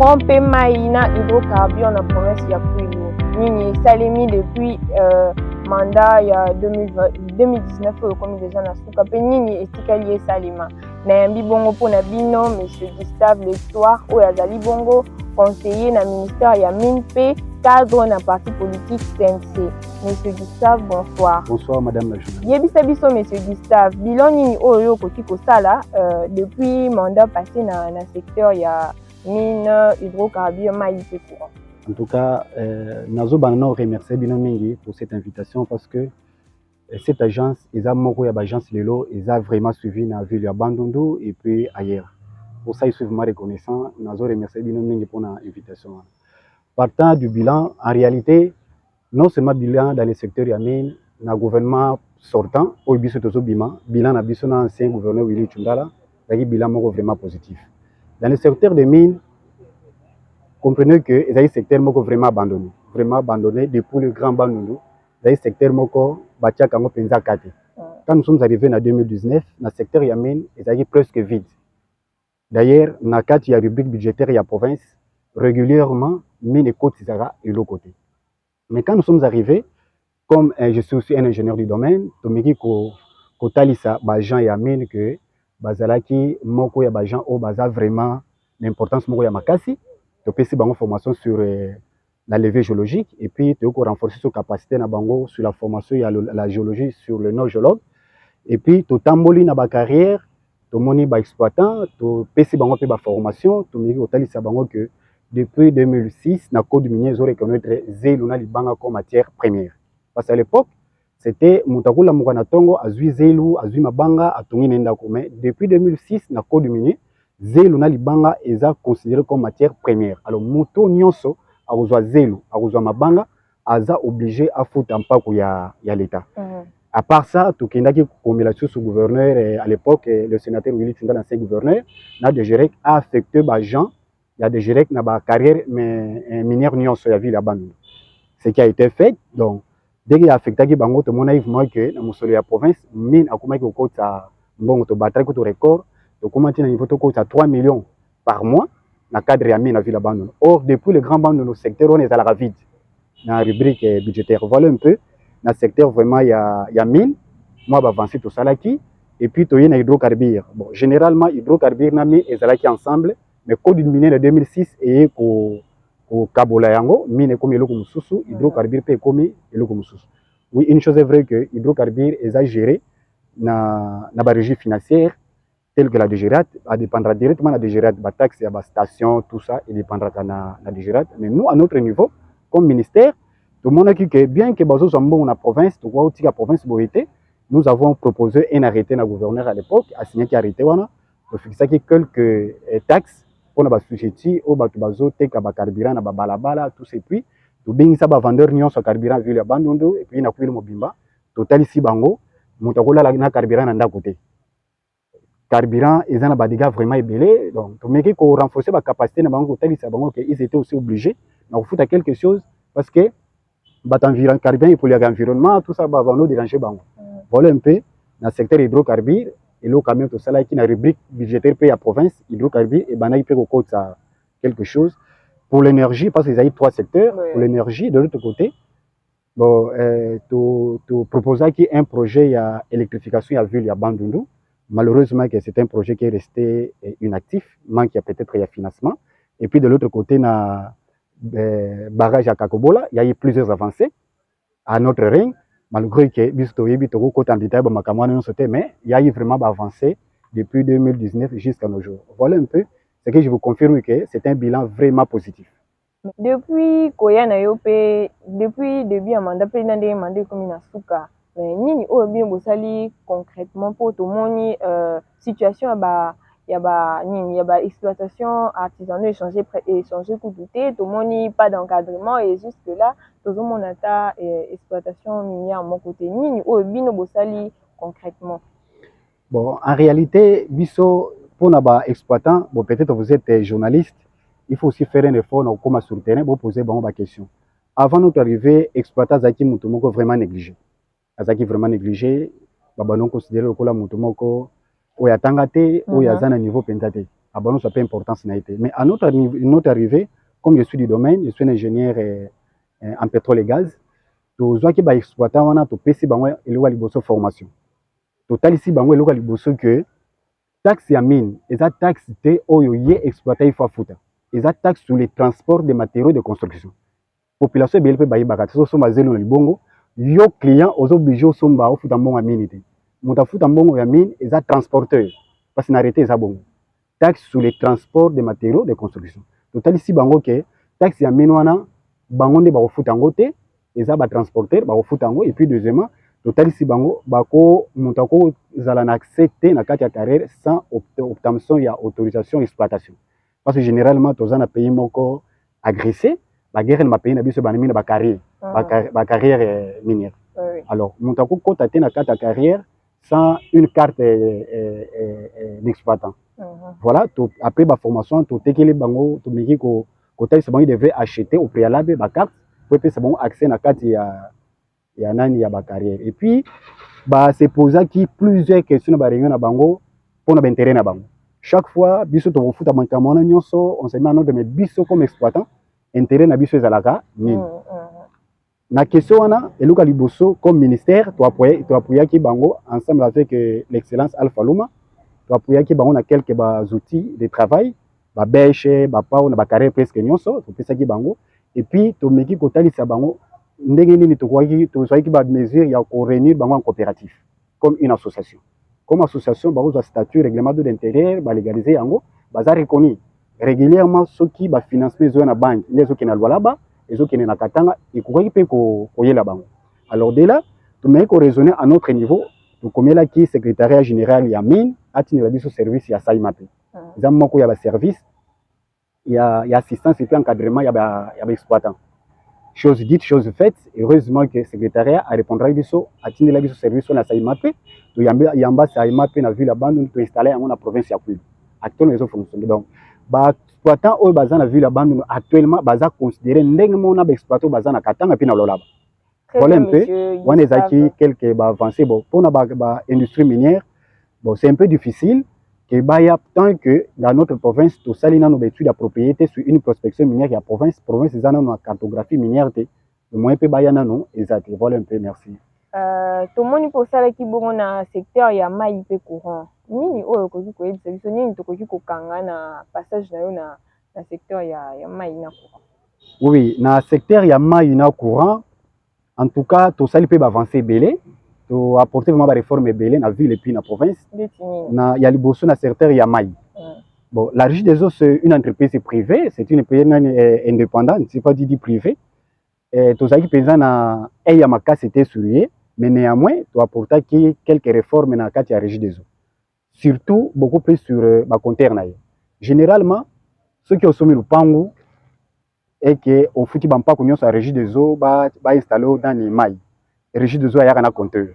pompe maïna hydrocarbures na province ya Kwilu. Nini salemi depuis mandat ya 2019 oyo komi déjà na suka pe nini etikali esalema. Na yambi bongo pona bino monsieur Gustave L'Histoire oyo azali bongo conseiller na ministère ya mine pe cadre na parti politique CNC. Monsieur Gustave, bonsoir. Bonsoir madame la journaliste. Yebisa biso monsieur Gustave, bilan nini oyo koki kosala depuis mandat passé na secteur ya mine hydrocarbures maïs et courant. En tout cas, Nazo Banano remercie Bino Mingi pour cette invitation parce que cette agence, ils ont agence Lelo, ils ont vraiment suivi dans la ville de Bandundu et puis ailleurs. Pour ça, ils sont vraiment reconnaissants. Nazo remercie Bino Mingi pour l'invitation. Partant du bilan, en réalité, non seulement bilan dans le secteur de la mine, dans le gouvernement sortant, au bilan na biso na ancien gouverneur Willy Tchundala, il y a un bilan vraiment positif. Dans le secteur des mines, comprenez que les un secteur vraiment abandonné depuis le grand Bandundu. C'est un secteur quand nous sommes arrivés en 2019, dans le secteur de la mine, il est presque vide. D'ailleurs, dans la rubrique budgétaire de la province, régulièrement, mine et côte et l'autre côté. Mais quand nous sommes arrivés, comme je suis aussi un ingénieur du domaine, je talisa bajan ya mine que bazalaki moko ya bajan o baza vraiment l'importance moko ya makasi. Tu peux aussi une formation sur la levée géologique et puis tu peux renforcer sa capacité na bango sur la formation et la géologie sur le nord géologue et puis tu tamboli na ba carrière tu moni ba exploitant tu peux aussi bango pe ba formation tu miri otalisa bango que depuis 2006 na code minier ils ont reconnaître zelu na libanga comme matière première parce qu'à l'époque c'était mutakula mukana tongo azui zelu azui mabanga atungi nenda ko mais depuis 2006 na code minier zelu na libanga est considéré comme matière première. Alors moto nyonso a zelu, a mabanga, aza obligé à foutre un pack ya l'État. À part ça, tout qui n'a qui combination sous gouverneur à l'époque le sénateur Willy Tchundala l'ancien gouverneur, n'a de gérer a affecté ba gens, il y a des gérer na ba carrière mais minière nyonso ya ville là-bas. Ce qui a été fait donc dès qu'il a affecté qui bango to monaïvement que na musolo ya province mine akoma ki ko ta mbongo to battre ko to record. Donc, comment tu as un niveau de 3 millions par mois dans le cadre de la mine à ville abandonnée. Or, depuis le grand banc de nos secteurs, on est à la vide. Dans la rubrique budgétaire, voilà un peu. Dans le secteur, vraiment, il y a mine. Moi, je vais avancer tout ça là. Et puis, il y a hydrocarbures. Bon, généralement, hydrocarbures et mine, ils sont ensemble. Mais le code minier de 2006 est au Kabola Yango. Mine est comme le Mususu, hydrocarbures est comme le Mususu. Oui, une chose est vraie que hydrocarbures est géré dans la régie financière. Tel que la DGRAT, elle dépendra directement de la DGRAT, la taxe, la station, tout ça, il dépendra de la DGRAT. Mais nous, à notre niveau, comme ministère, tout le monde a dit que bien que Bazo soit bon dans la province, tout le la province Boïté, nous avons proposé un arrêté à la gouverneur à l'époque, à signer un arrêté, pour fixer quelques taxes pour les sujetis, au Bazo, Teka, Carburant, Balabala, tout ces puis, tout bien ça, vendeur nion sur carburant, vu le Bandundu, et puis il y a le Mobimba, total ici Bango, Moutakola, la carburant, à côté. Carburant, ils ont des dégâts vraiment ébélés. Donc, pour renforcer la capacité, ils étaient aussi obligés de faire quelque chose parce que le carburant pour l'environnement, tout ça va nous déranger. Voilà un peu dans le secteur hydrocarbures et le camion tout ça là qui est une rubrique budgétaire pour la province hydrocarbures et il peut quelque chose. Pour l'énergie, parce qu'ils ont 3 secteurs. Oui. Pour l'énergie, de l'autre côté, bon, tu proposes qu'il y ait un projet d'électrification à la ville de Bandundu. Malheureusement, c'est un projet qui est resté inactif, manque peut-être de financement. Et puis de l'autre côté, dans le barrage à Kakobola, il y a eu plusieurs avancées à notre règne, malgré que mais il y a eu vraiment avancé depuis 2019 jusqu'à nos jours. Voilà un peu ce que je vous confirme que c'est un bilan vraiment positif. Depuis Koya Nayope, depuis le début de mandat, il y a un mandat comme Nasuka. Mais nini o bien bosali concrètement pour tout monde situation il y a exploitation artisanale échanger coup douté tout monde pas d'encadrement et jusque là tout le monde a exploitation minière à mon côté nini o bien bosali concrètement. Bon, en réalité biso pour naba exploitant bon peut-être vous êtes journaliste il faut aussi faire un effort dans comment sur le terrain pour poser bon ma question avant notre arrivée exploitant zaki mutumoko vraiment négligé. Azaki vraiment négligé, baba non considéré comme la mutumoko, ou ya tangate, ou ya zana niveau pentate. abandon ça peu importance n'a été. Mais à notre arrivée, comme je suis du domaine, je suis un ingénieur en pétrole et gaz, to zwaki ba exploitant wana to pesi bango eloko liboso formation. Total ici bango eloko liboso que taxe ya mine, eza taxe te oyo ye exploitant il faut futa. Eza taxe sur les transports de matériaux de construction. Population ebele pe bayebaka te so somba zelo na libongo, yo client ozo obligé osomba ofuta mbongo ya mine te. Moto afuta mbongo ya mine eza transporteur parce que na arrêté eza bongo. Taxe sur les transports de matériaux de construction. Total ici bango ke taxe ya mine wana bango nde bakofuta yango te, eza ba transporteur bakofuta yango et puis deuxièmement total ici bango bako moto ako zala na accès te na kati ya carrière sans obtention ya autorisation exploitation. Parce que généralement toza na pays moko agressé la guerre na pays na biso ba mine ba carrière minière. Alors moto ako kota te na kati ya carrière sans une carte d'exploitant. Voilà, après la formation, tout est que bango, tout meki ko côté c'est bon, il devait acheter au préalable ba carte pour que c'est bon accès na carte ya nani ya ba carrière. Et puis bah c'est poser qui plusieurs questions ba réunion na bango pour na intérêt na bango. Chaque fois biso to futa mankamo na nyonso, on se met en ordre mais biso comme exploitant intérêt na biso ezalaka nini. Na question wana eluka liboso comme ministère to appuyer ki bango ensemble avec l'excellence Alpha Luma. To appuyer ki bango na quelques outils de travail, ba bêche, ba pao na ba carré presque nyonso, to pesa ki bango et puis to meki ko talisa bango ndenge nini to kwaki to soki ba mesure ya ko réunir bango en coopérative comme une association. Comme association bango za statut règlement d'intérêt ba légaliser yango, ba za reconnu régulièrement soki ba financement zo na banque, les oki na lwalaba, les oki na katanga et ko kwaki pe ko yela bango. Alors dès là, to meki ko raisonner à notre niveau, to komela ki secrétariat général ya mine atini la biso service ya SAIMAP. Za moko ya ba service ya assistance et puis encadrement ya ba exploitant. Chose dite, chose faite, heureusement que le secrétariat a répondu biso atini la biso service na SAIMAP, to yamba SAIMAP na ville abandon to installer en la province ya Kwilu. Actuellement ils ont fonctionné. Donc ba exploitant au baza na ville abandon actuellement baza considéré ndenge mona ba exploitant baza na Katanga puis na Lolaba. Voilà un peu, on est acquis quelques avancées bon pour la industrie minière. Bon, c'est un peu difficile que tant que dans notre province, tout ça, il y a nos études à propriété sur une prospection minière qui a province ils ont une cartographie minière. Le moins peu bayana non, exact. Voilà un peu, merci. Tout le monde pour ça qui bon na secteur ya mai pe courant. Nini oyo ko ko yebisa biso nini to ko kanga na passage na secteur ya mai na courant. Oui, na secteur ya mai na courant. En tout cas, tout ça il peut avancer belé. To apporter vraiment des réformes belé na ville et puis na province. Na ya liboso na secteur ya mai. Bon, la Régie des eaux c'est une entreprise privée, c'est une entreprise indépendante, c'est pas dit privée. Et tout ça qui pesant na ya maka c'était souillé, mais néanmoins, tu apporter quelques réformes na la Régie des eaux. Surtout beaucoup plus sur ba compteur na. Généralement, ceux qui ont soumis le pangu et que au fouti bampa konyo sa Régie des eaux ba installer dans les mailles. Régie des eaux a un compteur.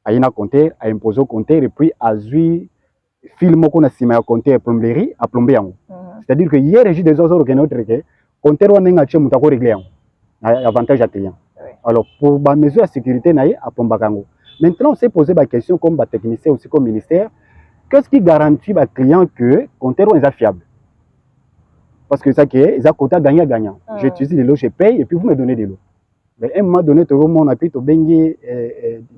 Il y a un compteur, a imposé au compteur et puis a vu film qu'on a signé à compteur plomberie à plomber. C'est-à-dire que hier Régie des eaux a regardé notre compteur on a acheté mutako réglé. Avantage à client. Alors pour la mesure de sécurité naïe à plombakango. Maintenant on s'est posé la question comme technicien aussi comme ministère, qu'est-ce qui garantit aux client que compteur est fiable? Parce que ça qui est, ils ont quota gagnant-gagnant. J'utilise les lots, je paye et puis vous me donnez des lots. Mais à un moment donné, tout le monde a pu bengi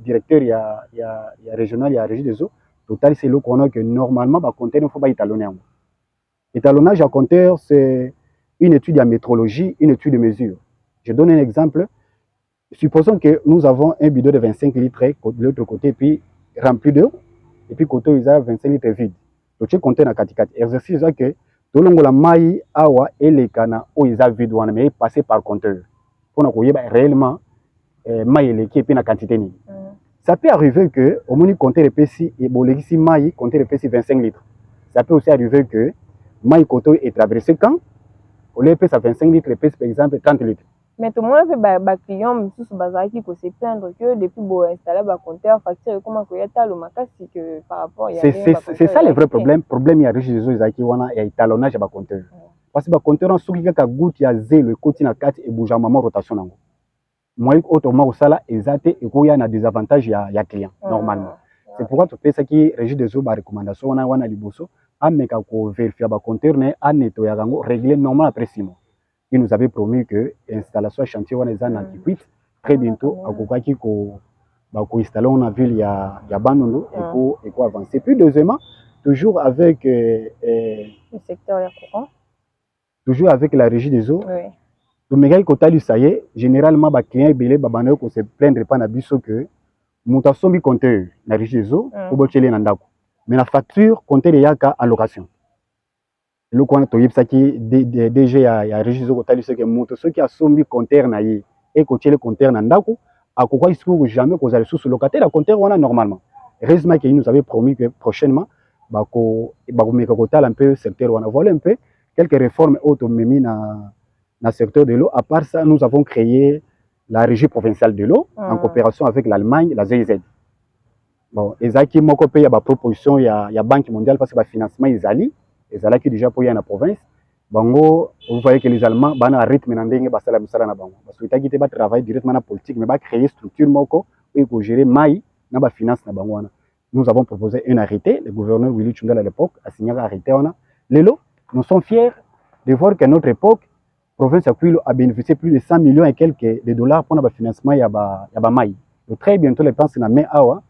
directeur il y a régional, il y a régie des eaux. Total, c'est l'eau qu'on a que normalement, bah, compteur, il ne faut pas étalonner. Étalonnage à compteur, c'est une étude en métrologie, une étude de mesure. Je donne un exemple. Supposons que nous avons un bidon de 25 litres de l'autre côté, puis rempli d'eau, et puis côté, ils ont 25 litres vide. Donc, tu comptes dans 4. Exercice, c'est que tout le monde a maï, awa, et les canaux, où ils ont vide, mais passé par compteur. Pour nous réellement maï et puis la quantité. Ça peut arriver que au moins compter les PC et bolexi maï compter les PC 25 litres. Ça peut aussi arriver que maï koto est traversé quand au lieu de 25 litres les PC par exemple 30 litres. Mais tout le monde fait ba client sous bazar qui se plaindre que depuis beau installer ba compteur facture comment que y a tal au makasi que par rapport c'est ça le vrai problème il y a Régie des eaux zaki wana ya étalonnage ba compteur. Parce que le compteur, en soki kaka goutte ya zéro, le côté na 4 et bouge à maman rotation nango. Moi, autrement, au sala, exact, et qu'il y a des avantages ya client, normalement. C'est pourquoi tu fais ça qui régit des eaux, recommandation, on a liboso, ameka ko vérifier ba compteur a nettoyer yango régler normal après 6 mois. Il nous avait promis que installation chantier wana eza na Kikwit très bientôt akokaki ko ba ko installer on a vu il y a Bandundu et ko avancer. Puis deuxièmement toujours avec le secteur ya courant, toujours avec la régie des eaux. Oui. Le méga kotali ça y est, généralement ba client belé ba bana ko se plaindre pas na biso que muta sombi compteur na régie des eaux ko botchele na ndako. Mais la facture compteur yaka en location. Le coin to yipsaki DG ya régie des eaux kotali ce que muta ceux qui a sombi compteur na ye et botchele compteur na ndako akokwa isiko jamais ko zali sous locataire la compteur wana normalement. Heureusement qu'il nous avait promis que prochainement bako meka kotala un peu secteur wana. Voilà un peu quelques réformes automemi na secteur de l'eau. À part ça, nous avons créé la régie provinciale de l'eau en coopération avec l'Allemagne, la GIZ. Bon, ezaki moko pe ya ba proposition ya Banque mondiale parce que ba financement ezali qui déjà pour y na province. Bango, vous voyez que les Allemands bana rythme na ndenge basala misala na bango. Parce que taki te ba travailler directement na politique mais ba créer structure moko pour gérer mai na ba finance na bango wana. Nous avons proposé un arrêté, le gouverneur Willy Tshungal à l'époque a signé un arrêté wana. Lelo, nous sommes fiers de voir qu'à notre époque province a bénéficié plus de 100 millions et quelques de dollars pour le financement ya ba mai. Donc très bientôt les penses na main awa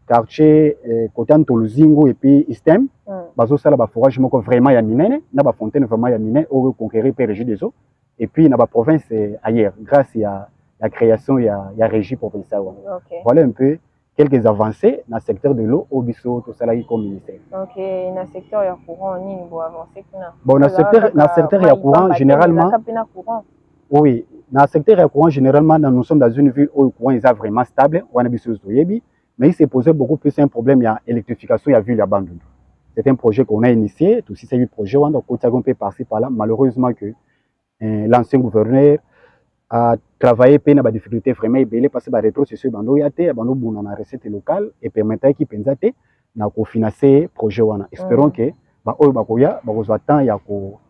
quartier côté Antoluzingo et puis Istem bazo sala ba forage moko vraiment ya minene na ba fontaine vraiment ya minene au conquérir par régie des eaux et puis na ba province ailleurs grâce à la création ya régie provinciale. Okay. Voilà un peu quelques avancées dans le secteur de l'eau au biso to sala comme ministère. OK, dans le secteur ya courant ni bo avancer kuna. Bon, dans le secteur ya courant généralement oui, dans le secteur ya courant généralement nous sommes dans une ville où le courant est vraiment stable, on a biso yebi, mais il s'est posé beaucoup plus un problème ya électrification ya ville ya Bandundu. C'est un projet qu'on a initié, tout aussi c'est un projet on a peut passer par là malheureusement que l'ancien gouverneur a travaillé peine à difficulté vraiment belé parce que ba rétrocession bando yate bando buna na recette locale et permettre qui penzate na ko financer projet wana. Espérons que ba oyo bakoya ba kozwa temps ya ko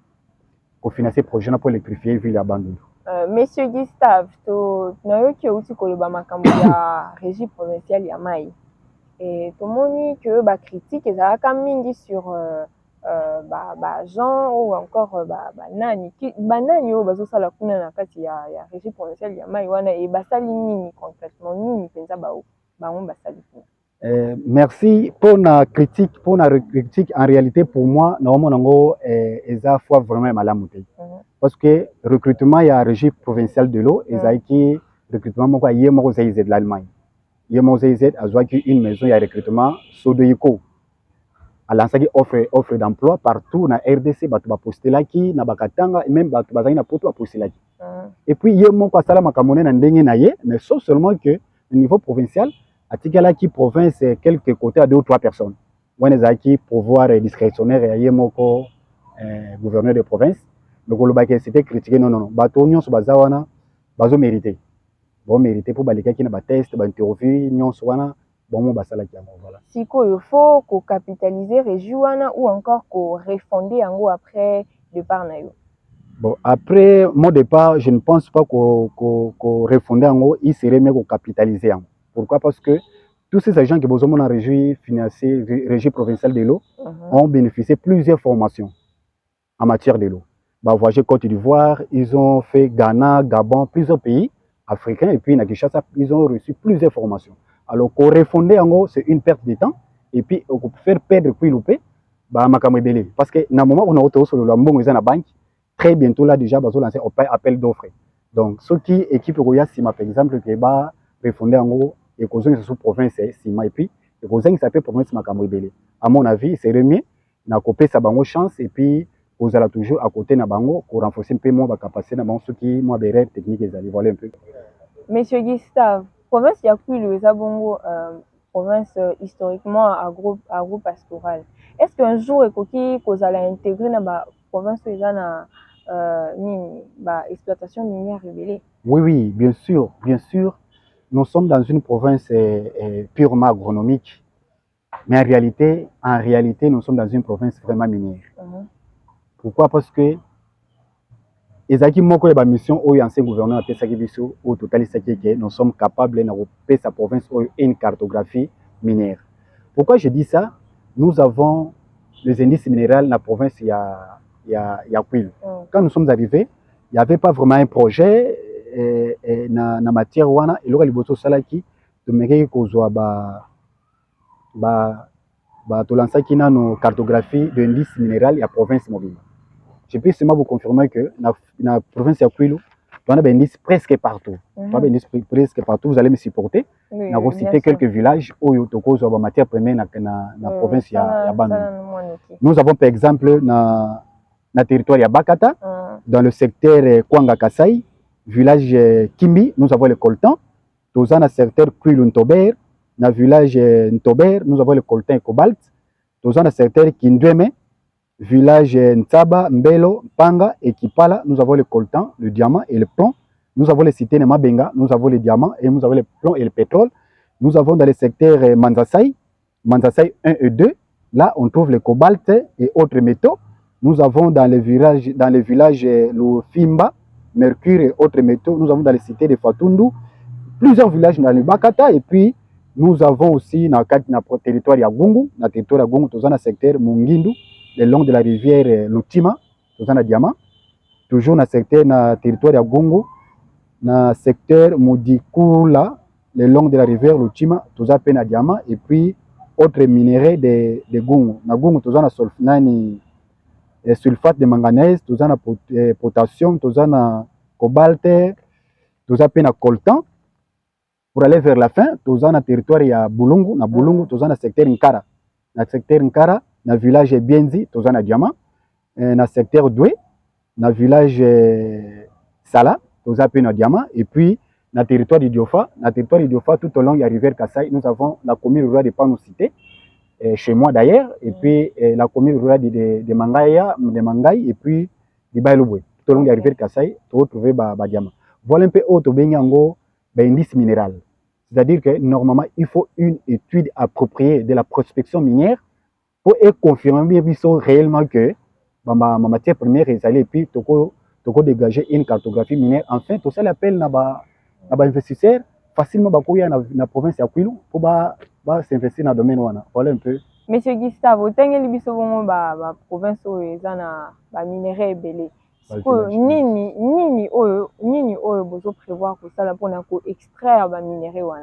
financer projet na pour électrifier ville ya Bandundu. Monsieur Gustave to nayo ki outi koloba makambo ya régie provinciale ya mai. Et tout le monde que ba critique ezalaka mingi sur Jean ou encore nani o bazo sala kuna na kati ya régie provinciale ya mai wana e basali nini concrètement nini penza bango basali. Merci pour la critique en réalité pour moi normalement eza fois vraiment malamuté parce que recrutement ya régie provinciale de l'eau ezaki recrutement moko yé moko ZIZ de l'Allemagne yé moko ZIZ azwaki une maison ya recrutement Sodoyiko a lancé offre d'emploi partout na RDC batu ba postelaki na bakatanga et même batu bazaki na poto ba postelaki et puis yé moko asala makamone na ndenge na ye mais sauf seulement que au niveau provincial atikala qui province quelques côtés à 2 ou 3 personnes on les a qui pouvoir discrétionnaire et yé moko gouverneur de province donc le bac c'était critiqué non bato nyonso bazawana bazo mériter bon mériter pour balika ki na ba test ba interview nyonso wana bon basala ki yango voilà. Siko il faut ko capitaliser région wana ou encore ko refonder yango après départ na yo. Bon après mon départ je ne pense pas ko refonder yango il serait mieux ko capitaliser yango. Pourquoi? Parce que tous ces agents qui besoin en régie financière régie provinciale de l'eau ont bénéficié plusieurs formations en matière de l'eau. Bah voyager Côte d'Ivoire, ils ont fait Ghana, Gabon, plusieurs pays africains et puis na Kinshasa, ils ont reçu plusieurs formations. Alors qu'on refonder en gros, c'est une perte de temps et puis on peut faire perdre puis louper bah makamwe belé parce que na moment on a auto sur le mbongo na banque très bientôt là déjà bazo lancer appel d'offres. Donc ceux qui équipe Roya Sima par exemple qui va refonder en gros et cause que sous province Sima et puis et cause que ça peut province makamwe belé. À mon avis, c'est mieux na copé sa bango chance et puis vous allez toujours à côté na bango pour renforcer un peu moins la capacité na bango ceux qui moi des rêves techniques et aller voilà un peu. Monsieur Gustave, province Yakuil le Zabongo province historiquement agro-pastorale. Est-ce qu'un jour ekoki vous allez intégrer na ba province na exploitation minière révélée? Oui, bien sûr. Nous sommes dans une province purement agronomique, mais en réalité, nous sommes dans une province vraiment minière. Pourquoi? Parce que ezaki moko ya mission au ancien gouverneur apesaki biso au total que nous sommes capables de faire sa province une cartographie minière. Pourquoi je dis ça? Nous avons les indices minéraux dans la province, il y a Kwilu. Quand nous sommes arrivés, il n'y avait pas vraiment un projet dans la matière wana et le boto salaki de meke kozwa to lansaki na nos cartographie de indices minéraux et la province mobile. Je peux seulement vous confirmer que dans la province de Kwilu, on a des indices presque partout. Presque partout, vous allez me supporter. Oui, on a cité quelques villages où il y a des matières premières dans la province de Bandung. Nous avons par exemple dans le territoire de Bakata, dans le secteur Kwanga Kasai, village Kimbi, nous avons le coltan. Dans le secteur Kwilu Ntober, dans le village Ntober, nous avons le coltan et cobalt. Dans le secteur Kindweme, village Ntaba, Mbelo, Panga et Kipala, nous avons le coltan, le diamant et le plomb. Nous avons les cités de Mabenga, nous avons les diamants et nous avons le plomb et le pétrole. Nous avons dans le secteur Manzasai 1 et 2, là on trouve le cobalt et autres métaux. Nous avons dans les villages le Fimba, mercure et autres métaux. Nous avons dans les cités de Fatundu, plusieurs villages dans le Bakata et puis nous avons aussi dans le territoire de Gungu, dans le territoire de Gungu, dans le secteur Mungindu, le long de la rivière Lutima, dans le diamant. Toujours dans le territoire de Gungu, dans le secteur Mudikula, le long de la rivière Lutima, tout à peine à diamant, et puis autres minéraux de Gungu. Dans Gungu, tout à sulfate de manganèse, tout à potassium, tout à cobalt, tout à peine à coltan. Pour aller vers la fin, tout à le territoire de Bulungu, dans Bulungu, tout à le secteur Nkara. Dans le secteur Nkara, dans le village Bienzi, tout à diamant. Dans le secteur Doué, dans le village Sala, tout à peine diamant. Et puis, dans le territoire de Diofa, tout au long de la rivière Kassai, nous avons la commune rurale de Panocité, chez moi d'ailleurs, et puis la commune rurale de Mangaï, et puis de Bailoboué. Tout au long de la rivière Kassai, tu retrouves des diamants. Voilà un peu autre indice minéral. C'est-à-dire que normalement, il faut une étude appropriée de la prospection minière pour confirmer réellement que ma matière première est allée et puis tu peux dégager une cartographie minière. Enfin, tout ça l'appelle les investisseurs facilement dans la province de Kwilu pour s'investir dans le domaine. Voilà un peu. Monsieur Gustave, vous avez dit que la province où il y a des minéraux belés. Nini vous prévoir pour ça pour extraire des minéraux.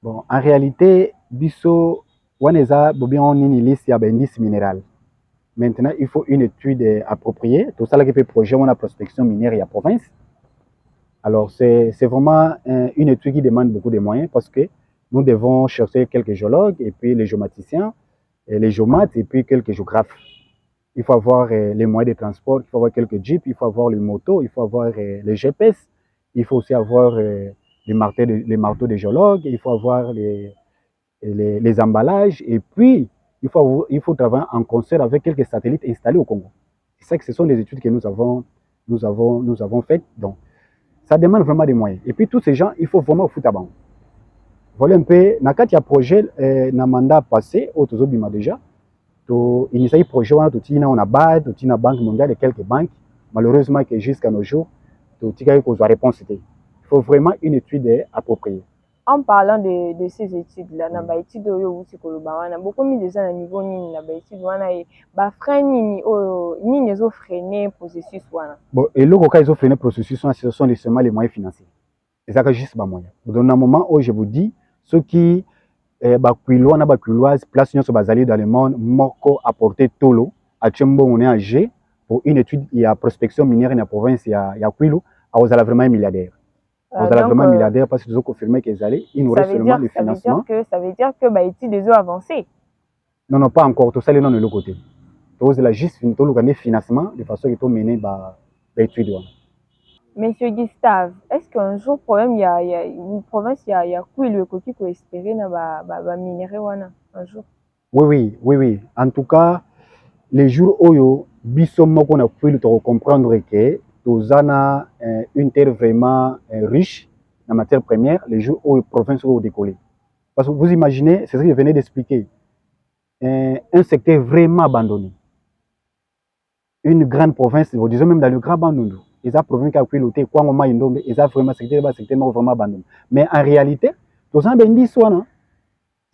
Bon, en réalité, biso waneza bobion nini liste ya indice minéral. Maintenant, il faut une étude appropriée. Tout ça là qui peut projet on a prospection minière et à province. Alors c'est vraiment une étude qui demande beaucoup de moyens parce que nous devons chercher quelques géologues et puis les géomaticiens, et les géomates et puis quelques géographes. Il faut avoir les moyens de transport, il faut avoir quelques jeeps, il faut avoir les motos, il faut avoir les GPS, il faut aussi avoir les marteaux des géologues, il faut avoir les emballages et puis il faut travailler en concert avec quelques satellites installés au Congo. C'est ça que ce sont des études que nous avons faites. Donc, ça demande vraiment des moyens. Et puis tous ces gens, il faut vraiment foutre à banc. Voilà un peu, dans le projet, dans le mandat passé, au Tozobima déjà, il y a un projet, on a BAD, on a Banque mondiale et quelques banques. Malheureusement, jusqu'à nos jours, il y a une réponse. Il faut vraiment une étude appropriée. En parlant de ces études-là, dans les études beaucoup mis déjà à niveau ni dans les études ils ont freiné le processus. Bon, et là, quand ils ont freiné le processus, ce sont seulement les moyens financiers. C'est ça que juste pas moyen. Dans un moment où je vous dis, ceux qui place sur bazali dans le monde, moko apporter tolo, à Tchembo on est en G pour une étude il y a prospection minière dans la province il y a Kwilu, vous allez vraiment un milliardaire. Vous allez vraiment un milliardaire parce qu'ils ont confirmé qu'ils allaient, il nous reste seulement le financement. Ça veut dire que l'étude des eaux avancées. Non, pas encore, tout ça est non de l'autre côté. Vous allez juste finir le financement de façon qu'ils peuvent mener l'étude. Monsieur Gustave, est-ce qu'un jour, problème, il y a une province, il y a Kwilu qui peut espérer dans minéraux un jour? Oui. En tout cas, les jours où biso moko na Kwilu tu comprendre que tozana une terre vraiment riche en matière première, les jours où la province où décoller. Parce que vous imaginez, c'est ce que je venais d'expliquer, un secteur vraiment abandonné. Une grande province, disons même dans le Grand Bandundu. Ils ont province qui piloté quoi moment ils ont vraiment secteur vraiment abandonné. Mais en réalité, tous en bendi soit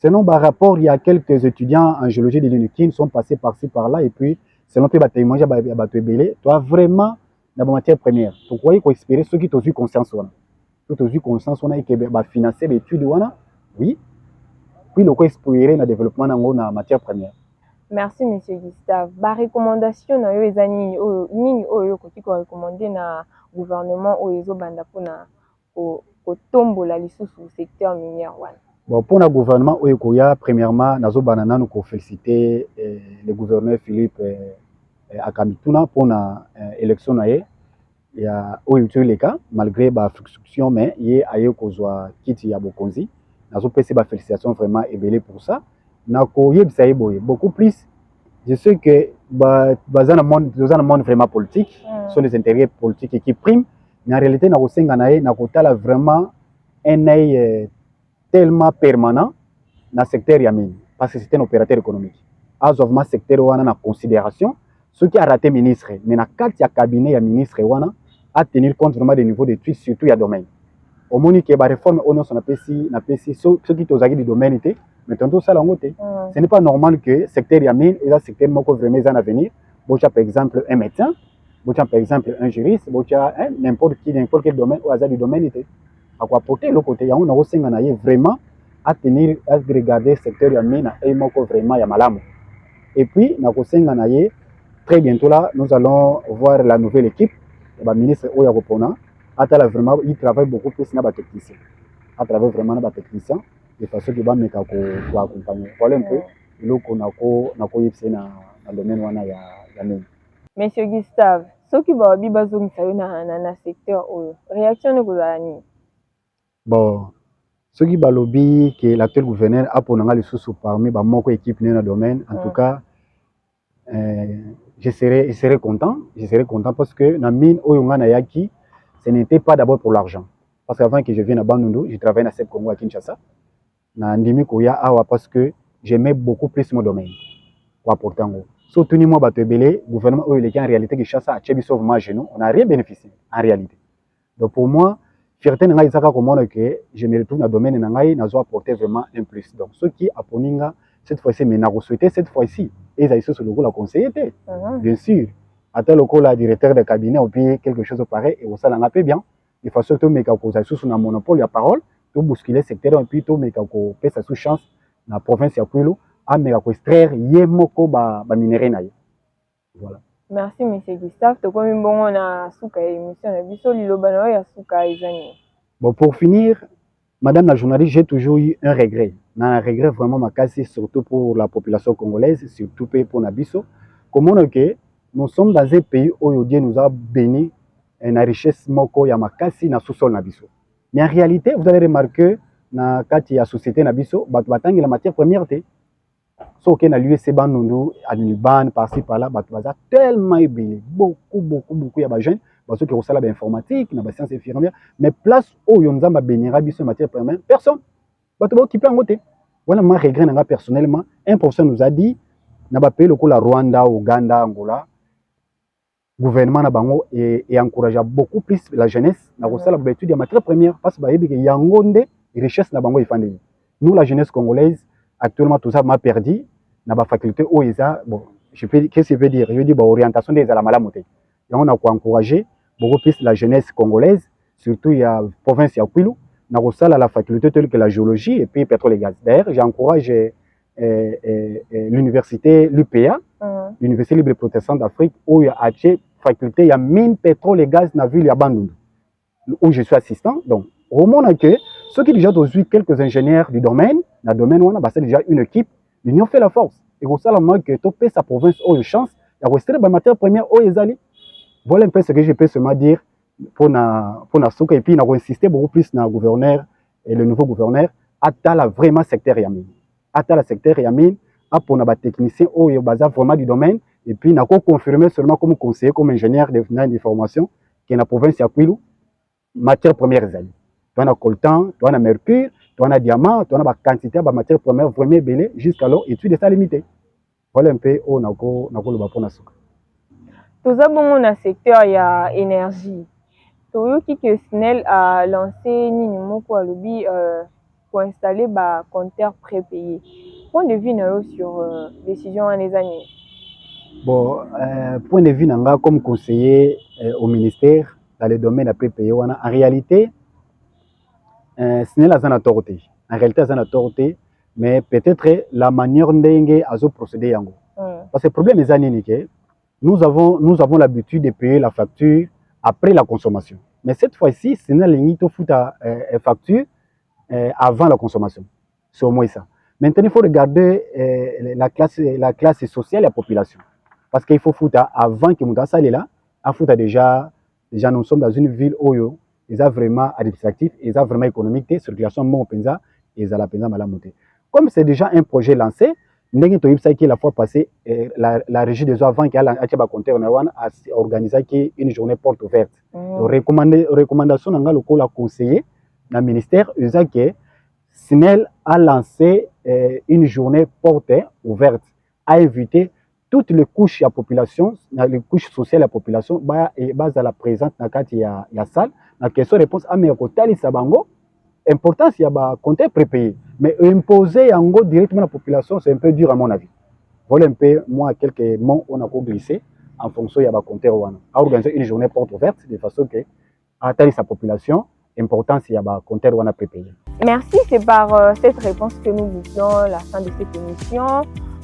Selon par rapport, il y a quelques étudiants en géologie de l'UNI qui sont passés par-ci, par-là, et puis, selon tes témoignages, toi vraiment, dans la matière première, tu croyais qu'on espérait ceux qui t'ont eu conscience, ceux qui t'ont eu conscience, et qui ont financé l'étude, oui, puis le quoi espérer dans le développement dans la matière première. Merci, Monsieur Gustave. Ba recommandation na yo ezani nini oyo koti ko recommander na gouvernement oyo ezobanda pona ko tombola lisusu secteur minière wana. Bon, pour le gouvernement Oyekoya, premièrement, nous féliciter le gouverneur Philippe Akamituna pour l'élection. Il y a eu cas, malgré la frustration, mais il y a eu Kiti Yabokonzi. Nous avons fait des félicitations vraiment ébellées pour ça. Nous avons beaucoup plus. Je sais que dans un monde vraiment politique, ce sont les intérêts politiques qui priment, mais en réalité, nous avons vraiment un œil tellement permanent dans le secteur Yamin, parce que c'est un opérateur économique. As of ma secteur wana na considération, ce qui a raté ministre, mais na quatre ya cabinet ya ministre wana à tenir compte vraiment des niveaux d'études, surtout il y a domaine. Au moins que la réforme on a pesi ceux qui tozaki du domaine était, mais tantôt ça l'angoté. Ce n'est pas normal que secteur Yamin et le secteur moko vraiment en avenir. Bocha par exemple un médecin, bocha par exemple un juriste, bocha n'importe quel domaine ou hasard du domaine était. À quoi porter le côté, il y a un vraiment à tenir, à regarder le secteur Yamin et moko vraiment ya malamu. Et puis, très bientôt là, nous allons voir la nouvelle équipe, le ministre Oya Ropona, vraiment, il travaille beaucoup plus dans les techniciens. À travers vraiment les techniciens, de façon qu'il va me accompagner. Voilà un peu, le qu'on a dans le domaine wana ya Yamin. Monsieur Gustave, ce qui va bien bazong ça na secteur oyo, réaction ne vous bon, ce qui va lobby que l'actuel gouverneur a pour les sous parmi les équipes dans le domaine, en tout cas, je serai content parce que dans mine Oyonga Nayaki, ce n'était pas d'abord pour l'argent. Parce qu'avant que je vienne à Bandundu, je travaillais dans cette Congo à Kinshasa. Na ndimi koya awa parce que j'aimais beaucoup plus mon domaine. Pour apporter en gros. Surtout moi batebele, gouvernement en réalité Kinshasa a tchebi sauve ma genou, on n'a rien bénéficié en réalité. Donc pour moi, fierté nanga isaka komona que je me retrouve dans le domaine nangai nazo apporter vraiment un plus. Donc ceux qui aponinga cette fois-ci mais n'a souhaité cette fois-ci et ils sur le la conseiller bien sûr. À tel le directeur de cabinet ou bien quelque chose de pareil et ça l'a peu bien. De façon que mes causes sous un monopole la parole, tout bousculer secteur et puis tout mes causes pèse sous chance dans la province ya Kwilu à mes causes extraire yemoko ba minerai na. Voilà. Merci, Monsieur Gustave. Bon, pour finir, Madame la journaliste, j'ai toujours eu un regret. Un regret vraiment ma casse, surtout pour la population congolaise, surtout pour Nabiso. Comment nous sommes dans un pays où Dieu nous a béni une richesse moko ya makasi na sous-sol Nabiso. Mais en réalité, vous allez remarquer na kati ya société Nabiso, batangi la matière première te. So que na l'USC Bandundu, à l'Uniban, par-ci par-là, baza tellement ébélé, beaucoup ya ba jeunes, ceux qui reçoivent l'informatique, na ba sciences infirmières, mais place où yon zamba bénira biso matière première, personne. Bato qui peut en côté. Voilà moi regret nga personnellement, un professeur nous a dit na ba pays le la Rwanda, Ouganda, Angola, gouvernement na bango et encourage beaucoup plus la jeunesse na reçoivre la étude ya matière première parce que ba yebi que yangonde richesse na bango ifandeli. Nous la jeunesse congolaise actuellement tout ça m'a perdu na ba faculté OESA bon qu'est-ce que je veux dire, je veux dire orientation des ala malamote. Donc on a encourager beaucoup plus la jeunesse congolaise surtout il y a province ya Kwilu na reçoivre la faculté telle que la géologie et puis pétrole et gaz. D'ailleurs j'encourage l'université l'UPA, l'université libre protestante d'Afrique où il y a faculté il y a mine pétrole et gaz na ville ya Bandundu où je suis assistant. Donc au moment que ceux qui déjà aujourd'hui quelques ingénieurs du domaine, dans le domaine on a déjà une équipe, l'union fait la force. Et pour ça là que tu peux sa province où une chance, il y a resté la matière première où ils allaient. Voilà un peu ce que je peux seulement dire pour na souka et puis on a insisté beaucoup plus dans le gouverneur et le nouveau gouverneur à la vraiment secteur Yamin. À la secteur Yamin, à pour na technicien où il basa vraiment du domaine et puis on a confirmé seulement comme conseiller comme ingénieur de formation qui est dans la province ya Kwilu matière première zali. Tu as coltan, tu as mercure, tu as diamant, tu as la quantité de matière première vraiment belle jusqu'alors étude ça limité. Voilà un peu où nako le bapon na souka. Tout ça bon na secteur ya énergie. Toyo qui que SNEL a lancé nini moko alobi pour installer bah compteur prépayé. Point de vue sur décision des années. Bon, point de vue nanga comme conseiller au ministère dans le domaine prépayé, en réalité, ce n'est la zone autorité. En réalité, la zone autorité, mais peut-être la manière dont à procéder yango. Parce que le problème est que nous avons l'habitude de payer la facture après la consommation. Mais cette fois-ci, ce n'est pas la facture avant la consommation. C'est au moins ça. Maintenant, il faut regarder la classe sociale et la population. Parce qu'il faut foutre avant que nous soyons là, à foutre déjà nous sommes dans une ville où ils ont vraiment administratif, ils ont vraiment économique, circulation bon penza, ils ont la penza malamoté. Comme c'est déjà un projet lancé, nous avons la fois passée la régie des eaux avant qu'elle a organisé une journée porte ouverte. Recommandation dans le conseiller dans le ministère, ils ont que SNEL a lancé une journée porte ouverte, a invité toutes les couches de la population, les couches sociales de la population, et à la présente dans la salle, la question réponse à mes côtés, important s'il y a compter prépayé, mais imposer en gros directement à la population, c'est un peu dur à mon avis. Voilà un peu, moi, quelques mots on a glissé en fonction de la compter à organiser une journée porte ouverte de façon que atteindre sa population, important s'il y a compter prépayé. Merci, c'est par cette réponse que nous visons la fin de cette émission.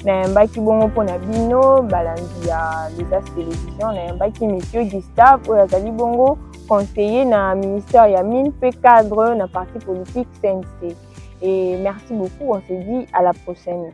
Nayambaki bongo pona bino balandi ya les as télévision nayambaki monsieur Gustave oyazali bongo conseiller na ministère ya mine pe cadre na parti politique CNC. Et merci beaucoup, on se dit à la prochaine.